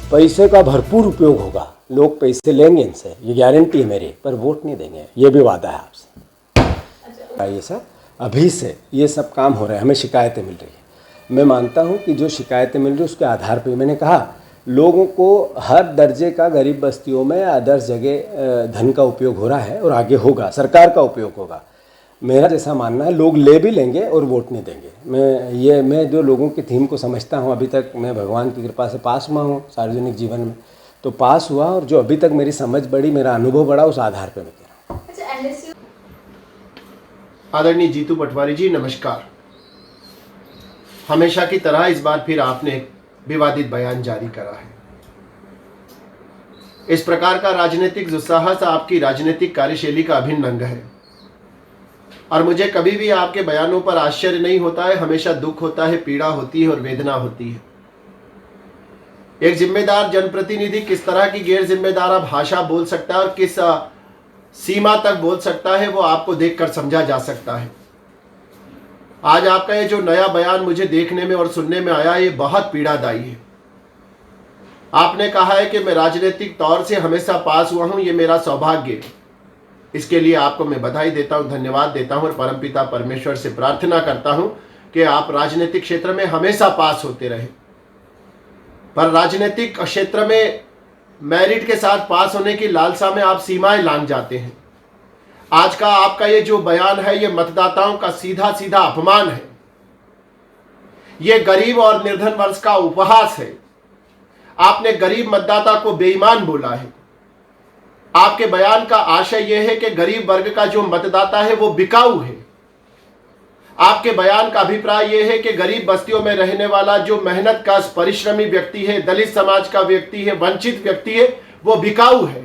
पैसे का भरपूर उपयोग होगा, लोग पैसे लेंगे इनसे, ये गारंटी है मेरी, पर वोट नहीं देंगे, ये भी वादा है आपसे। ये सब अभी से ये सब काम हो रहे हैं, हमें शिकायतें मिल रही है। मैं मानता हूँ कि जो शिकायतें मिल रही है उसके आधार पर मैंने कहा लोगों को हर दर्जे का गरीब बस्तियों में आदर्श जगह धन का उपयोग हो रहा है और आगे होगा, सरकार का उपयोग होगा। मेरा जैसा मानना है लोग ले भी लेंगे और वोट नहीं देंगे। मैं जो लोगों की थीम को समझता हूँ, अभी तक मैं भगवान की कृपा से पास हुआ हूँ सार्वजनिक जीवन में, तो पास हुआ और जो अभी तक मेरी समझ बढ़ी, मेरा अनुभव बढ़ा, उस आधार पर मैं कह रहा हूँ। आदरणीय जीतू पटवारी जी नमस्कार। हमेशा की तरह इस बार फिर आपने एक विवादित बयान जारी करा है। इस प्रकार का राजनीतिक दुस्साहस आपकी राजनीतिक कार्यशैली का अभिन्न अंग है और मुझे कभी भी आपके बयानों पर आश्चर्य नहीं होता है, हमेशा दुख होता है, पीड़ा होती है और वेदना होती है। एक जिम्मेदार जनप्रतिनिधि किस तरह की गैर जिम्मेदार भाषा बोल सकता है और किस सीमा तक बोल सकता है, वो आपको देखकर समझा जा सकता है। आज आपका ये जो नया बयान मुझे देखने में और सुनने में आया, ये बहुत पीड़ादायी है। आपने कहा है कि मैं राजनीतिक तौर से हमेशा पास हुआ हूं, ये मेरा सौभाग्य है। इसके लिए आपको मैं बधाई देता हूं, धन्यवाद देता हूं और परमपिता परमेश्वर से प्रार्थना करता हूं कि आप राजनीतिक क्षेत्र में हमेशा पास होते रहे। पर राजनीतिक क्षेत्र में मेरिट के साथ पास होने की लालसा में आप सीमाएं लांघ जाते हैं। आज का आपका ये जो बयान है, ये मतदाताओं का सीधा सीधा अपमान है। ये गरीब और निर्धन वर्ग का उपहास है। आपने गरीब मतदाता को बेईमान बोला है। आपके बयान का आशय यह है कि गरीब वर्ग का जो मतदाता है वो बिकाऊ है। आपके बयान का अभिप्राय यह है कि गरीब बस्तियों में रहने वाला जो मेहनत का परिश्रमी व्यक्ति है, दलित समाज का व्यक्ति है, वंचित व्यक्ति है, वो बिकाऊ है।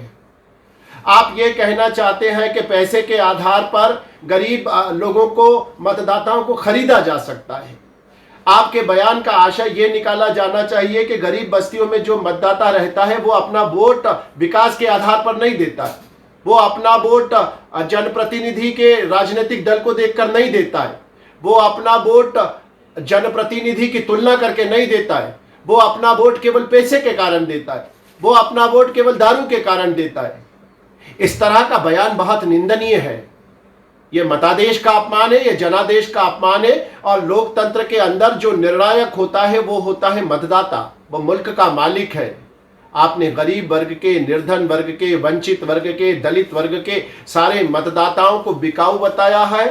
आप ये कहना चाहते हैं कि पैसे के आधार पर गरीब लोगों को, मतदाताओं को खरीदा जा सकता है। आपके बयान का आशय ये निकाला जाना चाहिए कि गरीब बस्तियों में जो मतदाता रहता है वो अपना वोट विकास के आधार पर नहीं देता है, वो अपना वोट जनप्रतिनिधि के राजनीतिक दल को देखकर नहीं देता है, वो अपना वोट जनप्रतिनिधि की तुलना करके नहीं देता है, वो अपना वोट केवल पैसे के कारण देता है, वो अपना वोट केवल दारू के कारण देता है। इस तरह का बयान बहुत निंदनीय है। ये मतादेश का अपमान है, ये जनादेश का अपमान है। और लोकतंत्र के अंदर जो निर्णायक होता है वो होता है मतदाता, वो मुल्क का मालिक है। आपने गरीब वर्ग के, निर्धन वर्ग के, वंचित वर्ग के, दलित वर्ग के सारे मतदाताओं को बिकाऊ बताया है।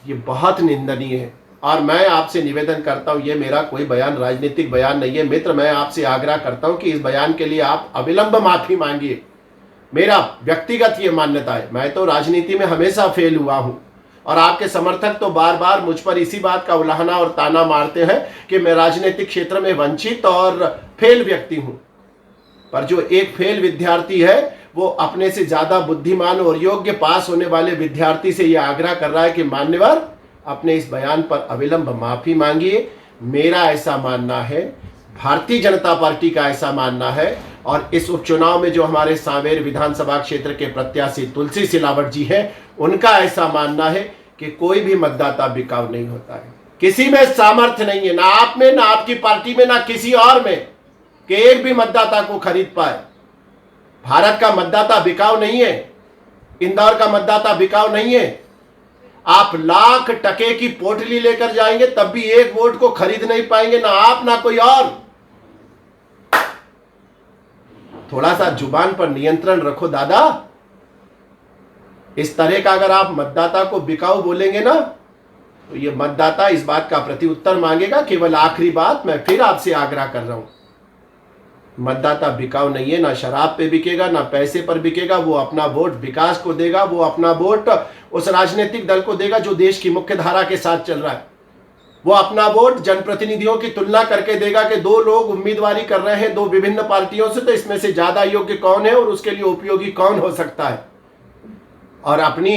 ये बहुत निंदनीय है और मैं आपसे निवेदन करता हूं, ये मेरा कोई बयान राजनीतिक बयान नहीं है मित्र। मैं आपसे आग्रह करता हूं कि इस बयान के लिए आप अविलंब माफी मांगिए। मेरा व्यक्तिगत ये मान्यता है। मैं तो राजनीति में हमेशा फेल हुआ हूं और आपके समर्थक तो बार बार मुझ पर इसी बात का उलाहना और ताना मारते हैं कि मैं राजनीतिक क्षेत्र में वंचित और फेल व्यक्ति हूं। पर जो एक फेल विद्यार्थी है वो अपने से ज्यादा बुद्धिमान और योग्य पास होने वाले विद्यार्थी से यह आग्रह कर रहा है कि मान्यवर अपने इस बयान पर अविलंब माफी मांगिए। मेरा ऐसा मानना है, भारतीय जनता पार्टी का ऐसा मानना है और इस उपचुनाव में जो हमारे सांवेर विधानसभा क्षेत्र के प्रत्याशी तुलसी सिलावट जी हैं, उनका ऐसा मानना है कि कोई भी मतदाता बिकाऊ नहीं होता है। किसी में सामर्थ्य नहीं है, ना आप में, ना आपकी पार्टी में, ना किसी और में, कि एक भी मतदाता को खरीद पाए। भारत का मतदाता बिकाऊ नहीं है, इंदौर का मतदाता बिकाऊ नहीं है। आप लाख टके की पोटली लेकर जाएंगे तब भी एक वोट को खरीद नहीं पाएंगे, ना आप ना कोई और। थोड़ा सा जुबान पर नियंत्रण रखो दादा। इस तरह का अगर आप मतदाता को बिकाऊ बोलेंगे ना तो ये मतदाता इस बात का प्रत्युत्तर मांगेगा। केवल आखिरी बात मैं फिर आपसे आग्रह कर रहा हूं, मतदाता बिकाऊ नहीं है, ना शराब पे बिकेगा, ना पैसे पर बिकेगा। वो अपना वोट विकास को देगा, वो अपना वोट उस राजनीतिक दल को देगा जो देश की मुख्य धारा के साथ चल रहा है। वो अपना वोट जनप्रतिनिधियों की तुलना करके देगा कि दो लोग उम्मीदवारी कर रहे हैं दो विभिन्न पार्टियों से, तो इसमें से ज्यादा योग्य कौन है और उसके लिए उपयोगी कौन हो सकता है। और अपनी